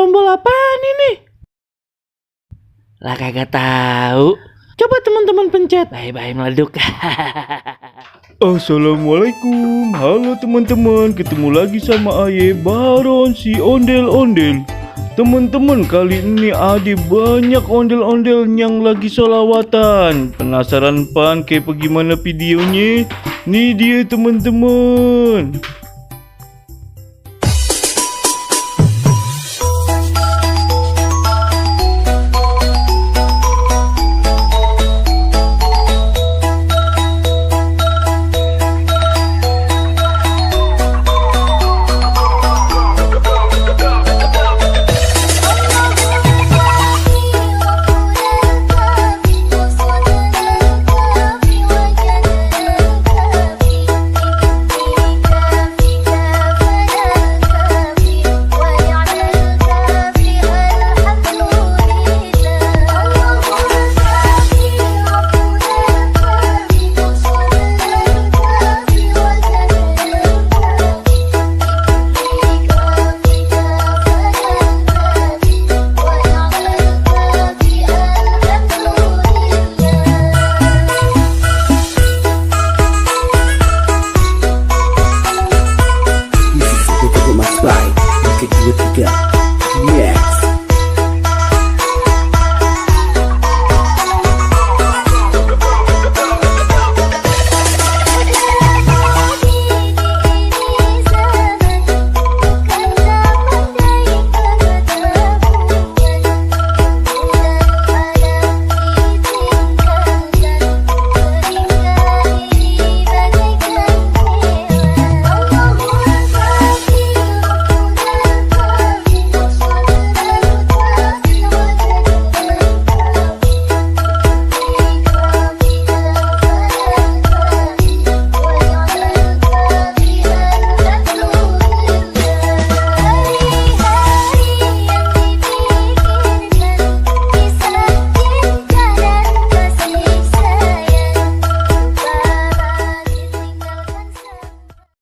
Tombol apaan ini? Lah kagak tahu. Coba teman-teman pencet. Bye-bye meleduk. Assalamualaikum, halo teman-teman, ketemu lagi sama Aye Baron si ondel-ondel. Teman-teman, kali ini ada banyak ondel-ondel yang lagi solawatan. Penasaran pan kayak bagaimana videonya? Nih dia teman-teman.